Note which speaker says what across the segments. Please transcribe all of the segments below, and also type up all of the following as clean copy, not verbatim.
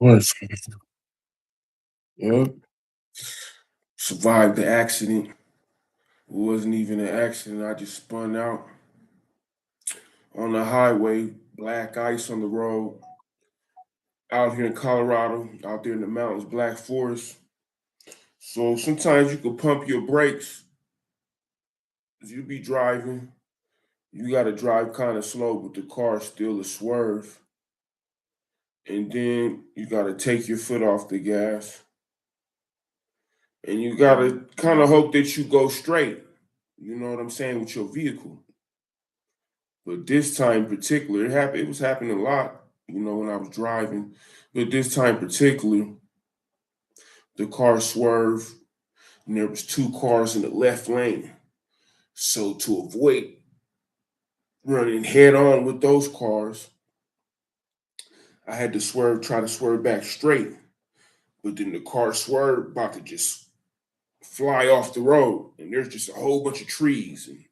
Speaker 1: Was Yep. Survived the accident. It wasn't even an accident. I just spun out on the highway, black ice on the road, out here in Colorado, out there in the mountains, black forest. So sometimes you can pump your brakes. If you be driving, you got to drive kind of slow, but the car still a swerve. And then you got to take your foot off the gas. And you got to kind of hope that you go straight. You know what I'm saying, with your vehicle. But this time in particular, it was happening a lot, when I was driving. But this time in particular, the car swerved and there was two cars in the left lane. So to avoid running head on with those cars, I had to try to swerve back straight. But then the car swerved, about to just fly off the road. And there's just a whole bunch of trees and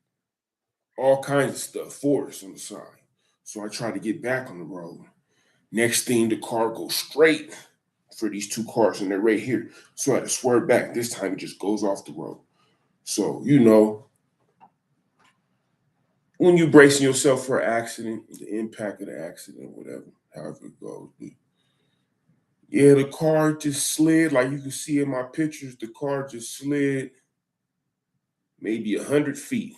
Speaker 1: all kinds of stuff, forest on the side. So I tried to get back on the road. Next thing, the car goes straight for these two cars, and they're right here. So I had to swerve back. This time, it just goes off the road. So, when you're bracing yourself for an accident, the impact of the accident, whatever, however it goes. But yeah, the car just slid. Like you can see in my pictures, the car just slid maybe 100 feet.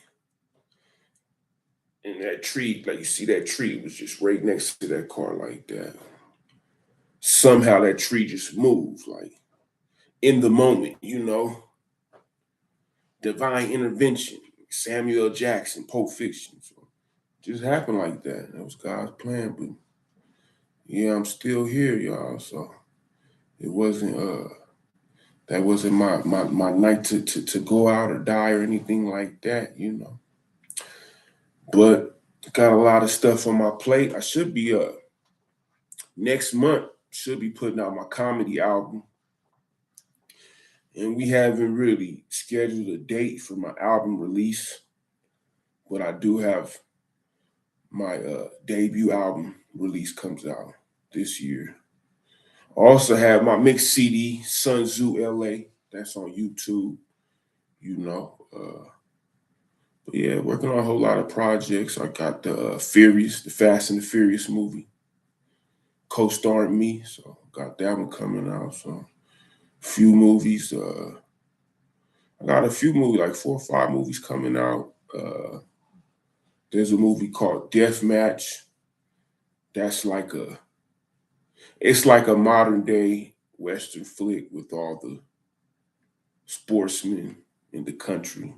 Speaker 1: And that tree, like you see that tree was just right next to that car like that. Somehow that tree just moved, like in the moment, divine intervention, Samuel L. Jackson, Pulp Fiction. So it just happened like that. That was God's plan. But yeah, I'm still here, y'all. So it wasn't that wasn't my night to go out or die or anything like that. But got a lot of stuff on my plate. I should be next month, should be putting out my comedy album. And we haven't really scheduled a date for my album release, but I do have my debut album release comes out this year. I also have my mixed CD, Sun Tzu LA. That's on YouTube, you know. But yeah, working on a whole lot of projects. I got the Furious, the Fast and the Furious movie, co-starring me. So got that one coming out. So few movies. I got a few movies, like 4 or 5 movies coming out. There's a movie called Death Match. That's it's like a modern day Western flick with all the sportsmen in the country.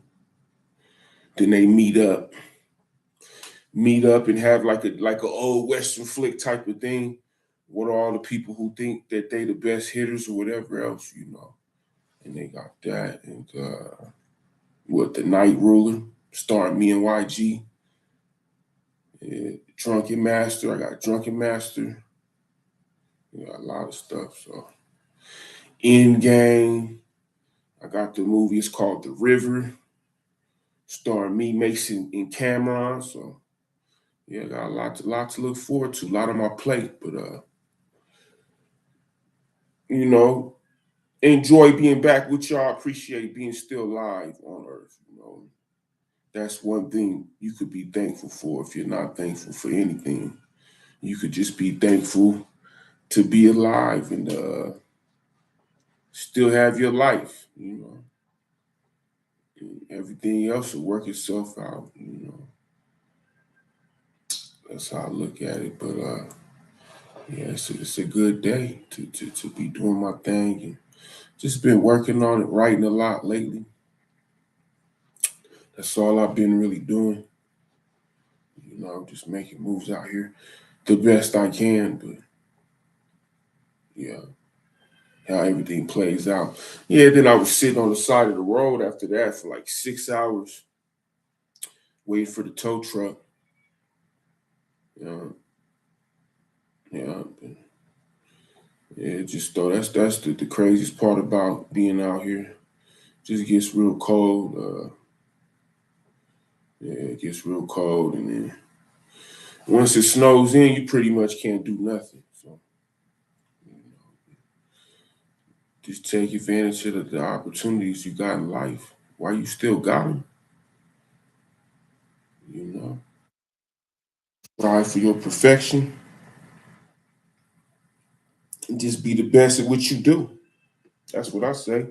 Speaker 1: Then they meet up and have like a old Western flick type of thing. What are all the people who think that they the best hitters or whatever else. And they got that. And what, The Night Ruler, starring me and YG. Yeah, Drunken Master. I got Drunken Master. A lot of stuff. So In Game. I got the movie. It's called The River, starring me, Mason, and Cameron. So yeah, I got a lot to look forward to. A lot on my plate, but you know, enjoy being back with y'all. Appreciate being still alive on Earth. That's one thing you could be thankful for. If you're not thankful for anything, you could just be thankful to be alive and still have your life. And everything else will work itself out. That's how I look at it. But yeah, it's a good day to be doing my thing and just been working on it, writing a lot lately. That's all I've been really doing. Just making moves out here the best I can. But yeah, how everything plays out. Yeah, then I was sitting on the side of the road after that for like 6 hours waiting for the tow truck. Yeah, yeah, yeah. Just though that's the craziest part about being out here. Just gets real cold. Yeah, it gets real cold, and then once it snows in, you pretty much can't do nothing. So Just take advantage of the opportunities you got in life while you still got them. You know, strive for your perfection and just be the best at what you do. That's what I say.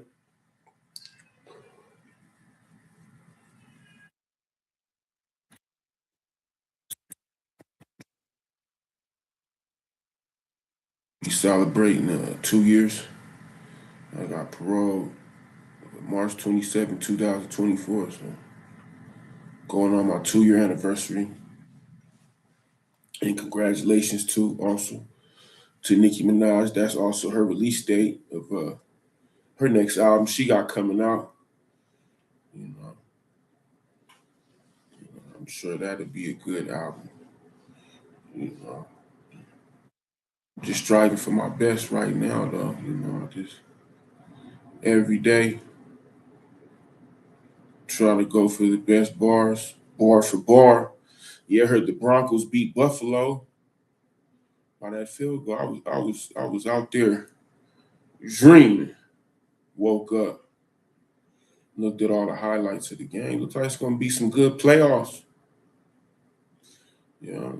Speaker 1: We celebrating 2 years. I got parole March 27, 2024. So going on my 2 year anniversary. And congratulations to also to Nicki Minaj. That's also her release date of her next album she got coming out. You know, I'm sure that'll be a good album. You know, just striving for my best right now, though. You know, just every day trying to go for the best bars, bar for bar. Yeah, I heard the Broncos beat Buffalo by that field goal. I was out there dreaming. Woke up, looked at all the highlights of the game. Looks like it's gonna be some good playoffs. Yeah,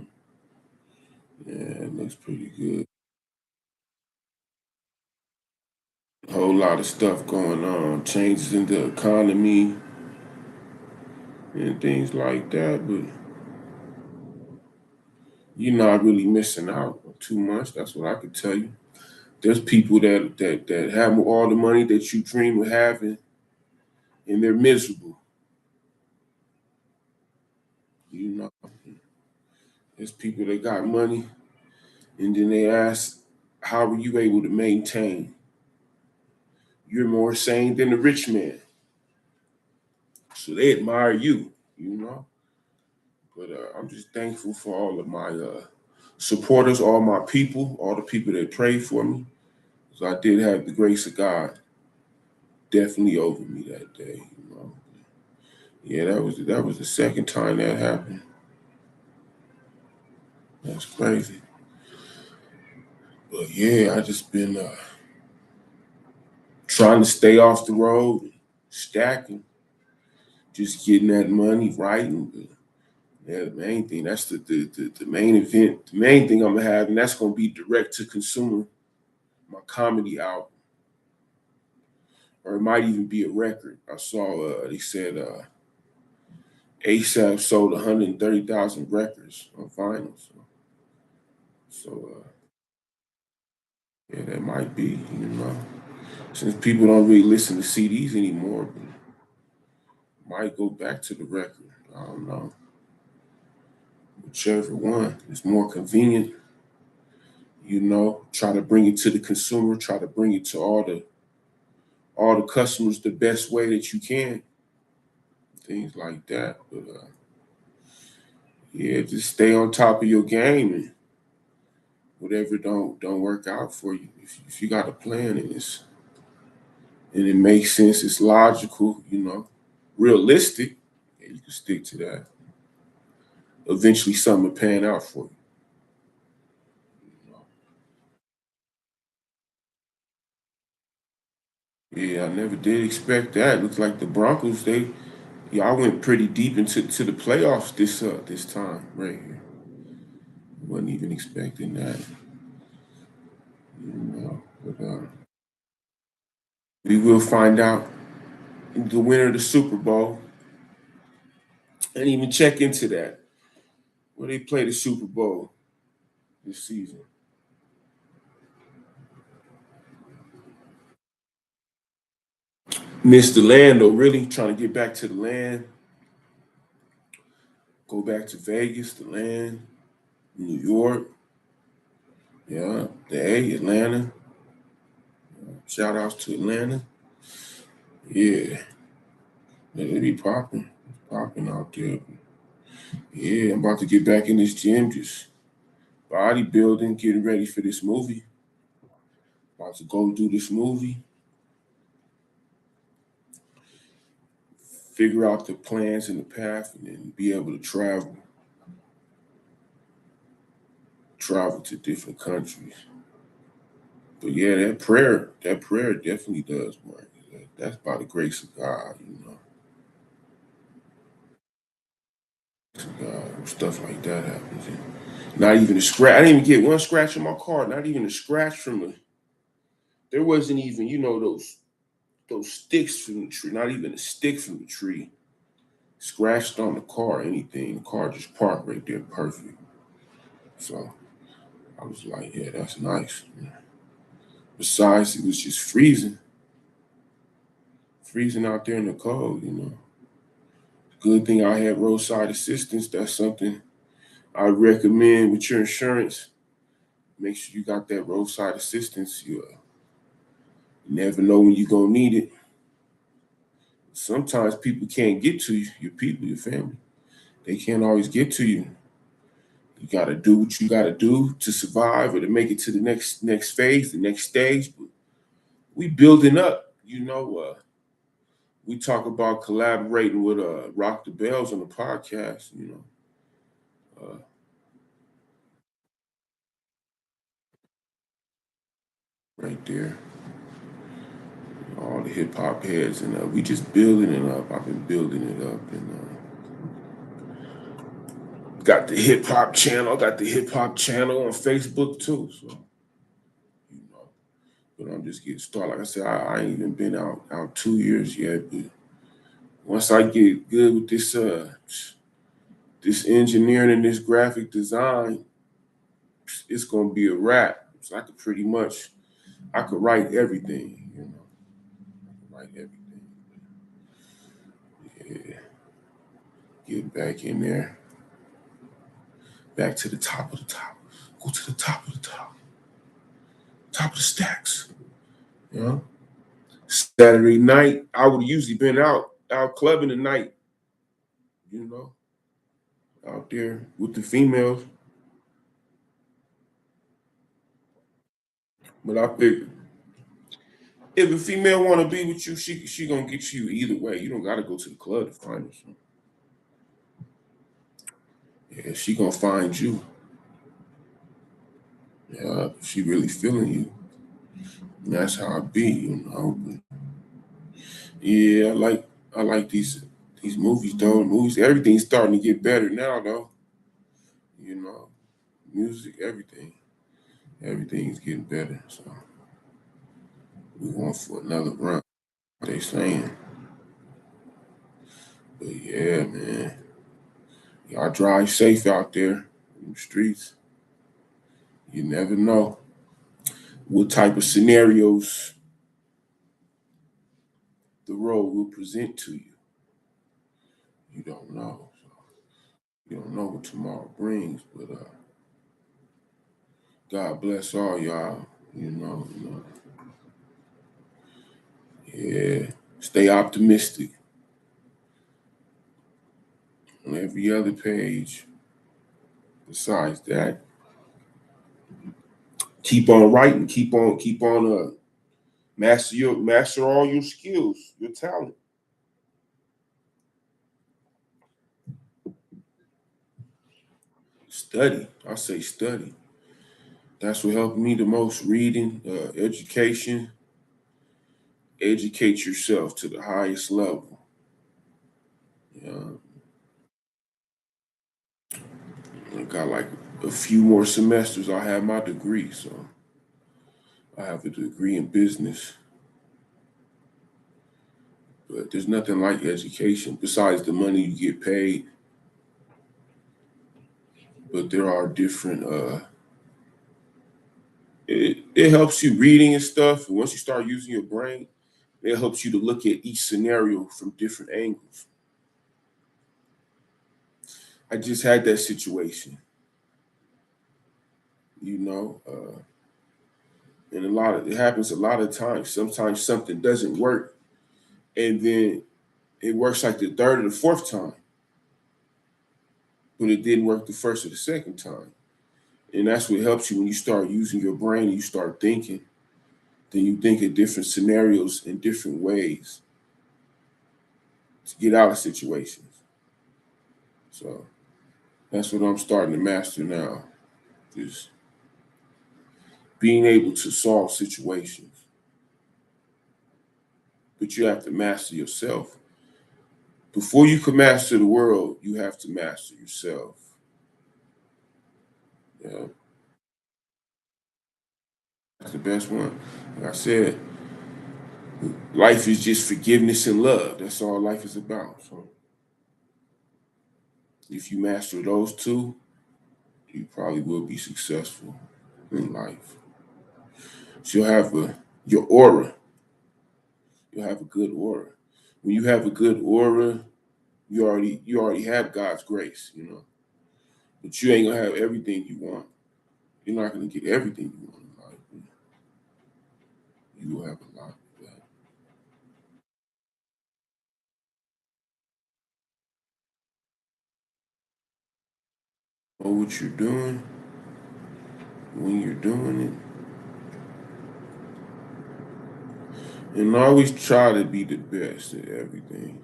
Speaker 1: yeah, it looks pretty good. A whole lot of stuff going on, changes in the economy and things like that. But you're not really missing out on too much. That's what I could tell you. There's people that have all the money that you dream of having, and they're miserable. You know, there's people that got money, and then they ask, "How were you able to maintain?" You're more sane than the rich man, so they admire you. You know, but I'm just thankful for all of my supporters, all my people, all the people that prayed for me. So I did have the grace of God definitely over me that day. You know, yeah, that was the second time that happened. That's crazy. But yeah, I just been trying to stay off the road, stacking, just getting that money right. And yeah, the main thing, that's the main event, the main thing I'm gonna have, and that's gonna be direct to consumer, my comedy album. Or it might even be a record. I saw they said ASAP sold 130,000 records on vinyl. So yeah, that might be, you know, since people don't really listen to CDs anymore, but might go back to the record. I don't know. Whichever one is more convenient, you know, try to bring it to the consumer, try to bring it to all the customers the best way that you can, things like that. But yeah, just stay on top of your game and whatever don't work out for you. If you got a plan and it makes sense, it's logical, you know, realistic, yeah, you can stick to that. Eventually, something will pan out for you. Yeah, I never did expect that. Looks like the Broncos, y'all went pretty deep into the playoffs this time right here. Wasn't even expecting that, you know. But we will find out the winner of the Super Bowl and even check into that. Where they play the Super Bowl this season. Miss the land though, really trying to get back to the land, go back to Vegas, the land, New York, yeah, the A, Atlanta. Shout outs to Atlanta. Yeah, they be popping out there. Yeah, I'm about to get back in this gym, just bodybuilding, getting ready for this movie. About to go do this movie, figure out the plans and the path, and then be able to travel to different countries. But yeah, that prayer definitely does work. That's by the grace of God, stuff like that happens. Not even a scratch. I didn't even get one scratch on my car. Not even a scratch from the. There wasn't even, those sticks from the tree. Not even a stick from the tree scratched on the car. Anything. The car just parked right there, perfect. So I was like, yeah, that's nice. Besides, it was just freezing out there in the cold. Good thing I had roadside assistance. That's something I recommend with your insurance. Make sure you got that roadside assistance. You never know when you're gonna need it. Sometimes people can't get to you, your people, your family. They can't always get to you. You gotta do what you gotta do to survive or to make it to the next phase, the next stage. But we building up. We talk about collaborating with Rock the Bells on the podcast. Uh, right there, all the hip hop heads, and we just building it up. I've been building it up, and got the hip hop channel. Got the hip hop channel on Facebook too. So you know, but I'm just getting started. Like I said, I ain't even been out 2 years yet. But once I get good with this engineering and this graphic design, it's gonna be a wrap. So I could write everything. Write everything. Yeah, get back in there, back to the top of the top. Go to the top of the top of the stacks. You know. Saturday night, I would usually been out clubbing the night, you know, out there with the females. But I figured if a female want to be with you, she gonna get you either way. You don't gotta go to the club to find her. So, yeah, she gonna find you. Yeah, if she really feeling you. And that's how I be. But yeah, I like these movies though. Movies, everything's starting to get better now though. You know, music, everything's getting better. So we going for another run. They saying, but yeah, man, y'all drive safe out there in the streets. You never know what type of scenarios the road will present to you. You don't know. So you don't know what tomorrow brings. But God bless all y'all. Yeah. Stay optimistic on every other page. Besides that, keep on writing. Keep on master all your skills, your talent. Study. I say study. That's what helped me the most. Reading, education, educate yourself to the highest level. Yeah, I got like a few more semesters. I have my degree, so I have a degree in business. But there's nothing like education besides the money you get paid. But there are different. It helps you reading and stuff. And once you start using your brain, it helps you to look at each scenario from different angles. I just had that situation, you know. And it happens a lot of times. Sometimes something doesn't work, and then it works like the third or the fourth time, but it didn't work the first or the second time. And that's what helps you when you start using your brain and you start thinking. Then you think of different scenarios in different ways to get out of situations. So that's what I'm starting to master now. Just being able to solve situations, but you have to master yourself. Before you can master the world, you have to master yourself. Yeah, that's the best one. Like I said, life is just forgiveness and love. That's all life is about. So if you master those two, you probably will be successful in life. So you'll have your aura. You'll have a good aura. When you have a good aura, you already have God's grace, But you ain't gonna have everything you want. You're not gonna get everything you want in life. You will have a lot of that. Know what you're doing when you're doing it, and always try to be the best at everything.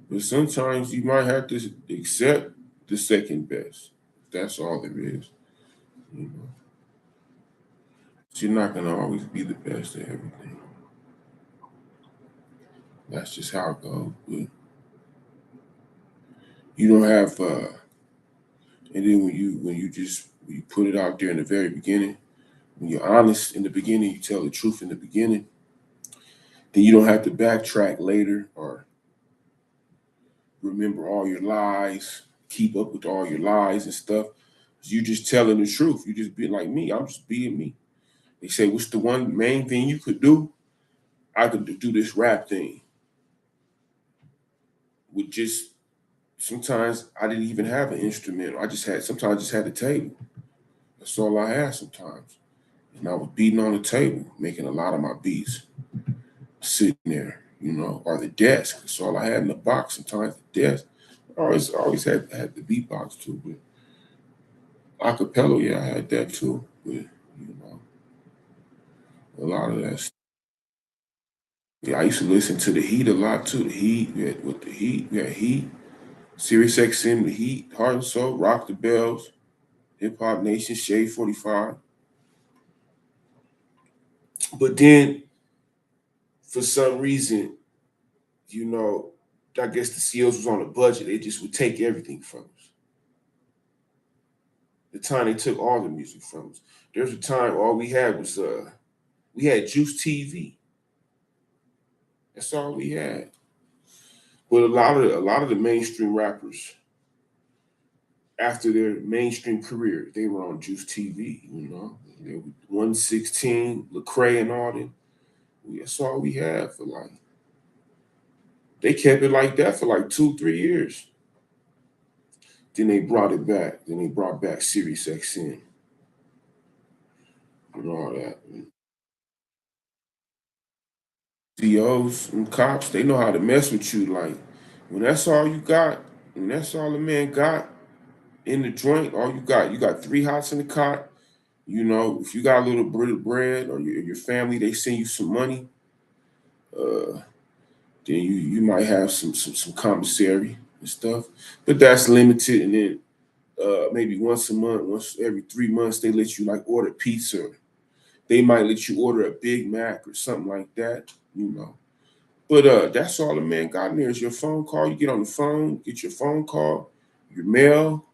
Speaker 1: But sometimes you might have to accept the second best. That's all there is. You know, you're not gonna always be the best at everything. That's just how it goes. But you don't have, and then when you put it out there in the very beginning, when you're honest in the beginning, you tell the truth in the beginning. Then you don't have to backtrack later or remember all your lies, keep up with all your lies and stuff. You just telling the truth. You just being like me. I'm just being me. They say, what's the one main thing you could do? I could do this rap thing with just sometimes I didn't even have an instrument. Sometimes I just had the table. That's all I had sometimes. And I was beating on the table, making a lot of my beats, sitting there, or the desk. That's all I had in the box. Sometimes the desk. I always had the beatbox too, but acapella, yeah, I had that too. But a lot of that. Yeah, I used to listen to the Heat a lot too. The Heat, with the Heat, we had Heat, Sirius XM, the Heat, Heart and Soul, Rock the Bells, Hip Hop Nation, Shade 45. But then, for some reason, you know, I guess the CEOs was on a budget. They just would take everything from us. The time they took all the music from us. There was a time all we had was we had Juice TV. That's all we had. But a lot of the mainstream rappers, after their mainstream career, they were on Juice TV. They were 116, Lecrae, and all them. That's all we had for like. They kept it like that for like 2, 3 years. Then they brought it back. Then they brought back Sirius XM and all that. CEOs and cops, they know how to mess with you. Like when that's all you got, and that's all the man got in the joint, all you got three hots in the cot. If you got a little bit of bread or your family, they send you some money. Uh, then you might have some commissary and stuff, but that's limited. And then maybe once a month, once every 3 months, they let you like order pizza. They might let you order a Big Mac or something like that. But that's all the man got in there is your phone call. You get on the phone, get your phone call, your mail,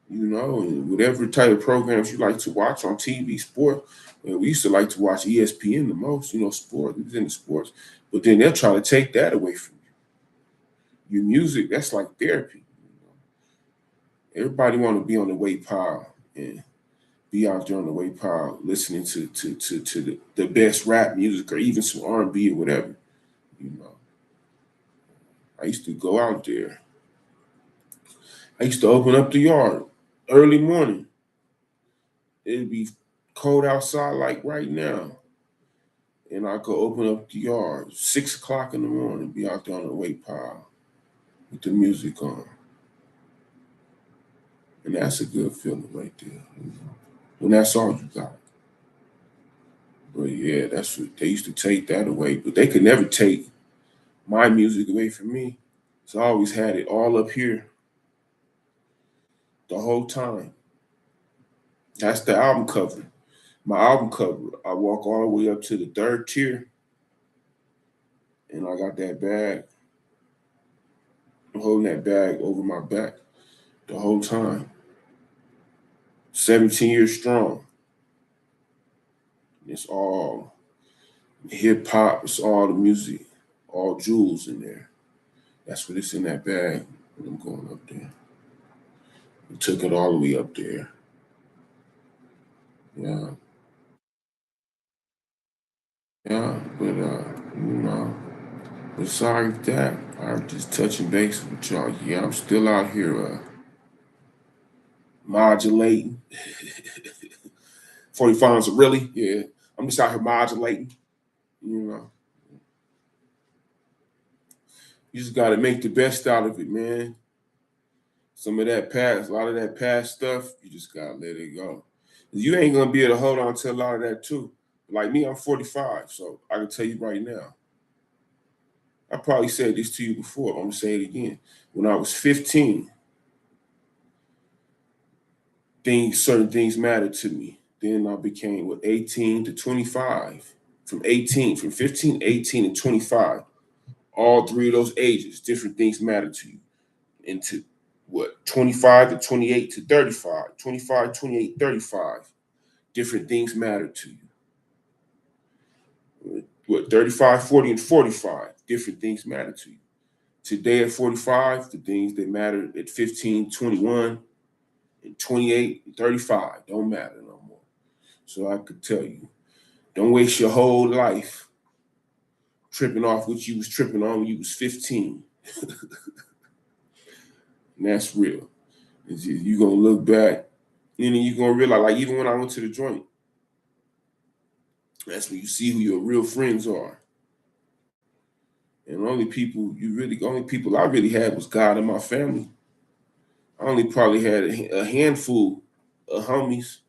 Speaker 1: and whatever type of programs you like to watch on TV, sport. We used to like to watch ESPN the most, sport. We was into sports. But then they'll try to take that away from you. Your music, that's like therapy. Everybody want to be on the weight pile and be out there on the weight pile listening to the best rap music or even some R&B or whatever. You know, I used to go out there. I used to open up the yard early morning. It'd be cold outside like right now. And I could open up the yard 6 o'clock in the morning, be out there on the weight pile with the music on. And that's a good feeling right there. When that's all you got. But yeah, that's what they used to take that away. But they could never take my music away from me. So I always had it all up here the whole time. That's the album cover. my album cover. I walk all the way up to the third tier, and I got that bag. I'm holding that bag over my back the whole time. 17 years strong. It's all hip hop. It's all the music, all jewels in there. That's what it's in that bag when I'm going up there. We took it all the way up there. Yeah, yeah. But you know, besides that, I'm just touching base with y'all. Yeah, I'm still out here modulating. 45 are really, yeah. I'm just out here modulating. You know, you just got to make the best out of it, man. Some of that past, a lot of that past stuff, you just gotta let it go. You ain't gonna be able to hold on to a lot of that too. Like me, I'm 45, so I can tell you right now. I probably said this to you before. I'm gonna say it again. When I was 15, certain things mattered to me. Then I became 18 to 25. From 15, 18, and 25. All three of those ages, different things matter to you. Into 25 to 28 to 35, 25, 28, 35. Different things matter to you. 35, 40, and 45. Different things matter to you. Today at 45, the things that matter at 15, 21, and 28, and 35 don't matter no more. So I could tell you, don't waste your whole life tripping off what you was tripping on when you was 15. And that's real. You're gonna look back, and then you're gonna realize, like even when I went to the joint, that's when you see who your real friends are. And only people I really had was God and my family. I only probably had a handful of homies,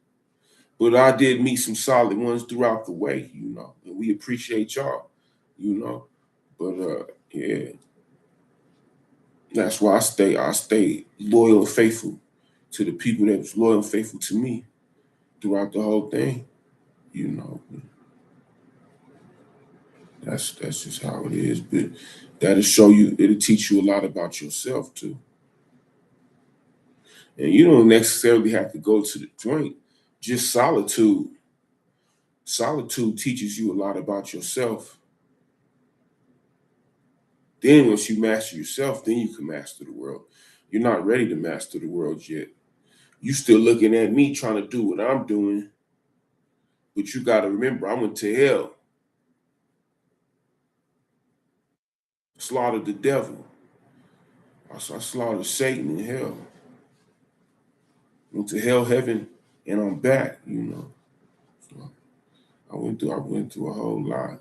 Speaker 1: but I did meet some solid ones throughout the way, and we appreciate y'all, you know. But yeah, that's why I stay loyal and faithful to the people that was loyal and faithful to me throughout the whole thing, you know. That's just how it is. But it'll teach you a lot about yourself too. And you don't necessarily have to go to the joint. Just solitude. Solitude teaches you a lot about yourself. Then once you master yourself, then you can master the world. You're not ready to master the world yet. You still looking at me trying to do what I'm doing, but you got to remember, I went to hell, slaughtered the devil. I slaughtered Satan in hell. Went to hell, heaven, and I'm back. So I went through a whole lot.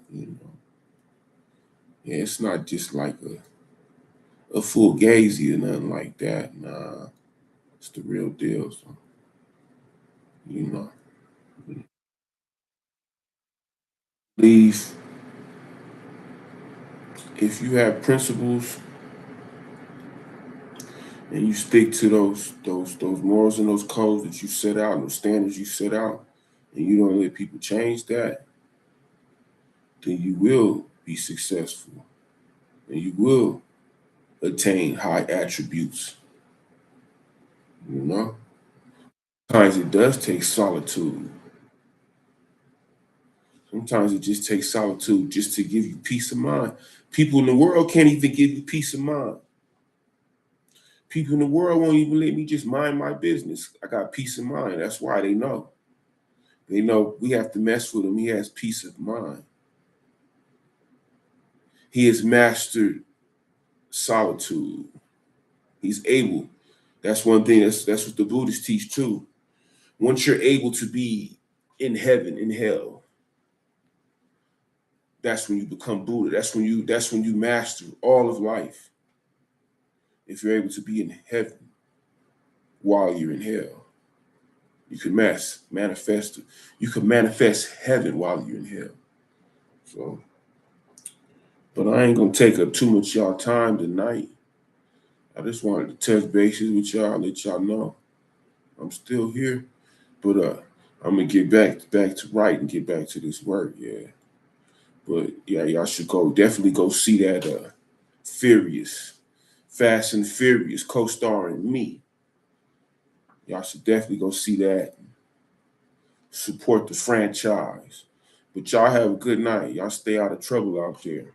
Speaker 1: Yeah, it's not just like a full gazy or nothing like that. Nah, it's the real deal. So, you know, leave if you have principles and you stick to those morals and those codes that you set out, and those standards you set out, and you don't let people change that, then you will be successful and you will attain high attributes. You know, sometimes it does take solitude. Sometimes it just takes solitude just to give you peace of mind. People in the world can't even give you peace of mind. People in the world won't even let me just mind my business. I got peace of mind. That's why they know. They know we have to mess with him. He has peace of mind. He has mastered solitude. He's able. That's one thing. That's what the Buddhists teach too. Once you're able to be in heaven, in hell, that's when you become Buddha. That's when you master all of life. If you're able to be in heaven while you're in hell, you can manifest it. You can manifest heaven while you're in hell. So, but I ain't gonna take up too much y'all time tonight. I just wanted to touch bases with y'all, let y'all know I'm still here. But I'm gonna get back to writing, get back to this work, yeah. But yeah, y'all should go definitely go see that Furious, Fast and Furious, co-starring me. Y'all should definitely go see that. Support the franchise. But y'all have a good night. Y'all stay out of trouble out there.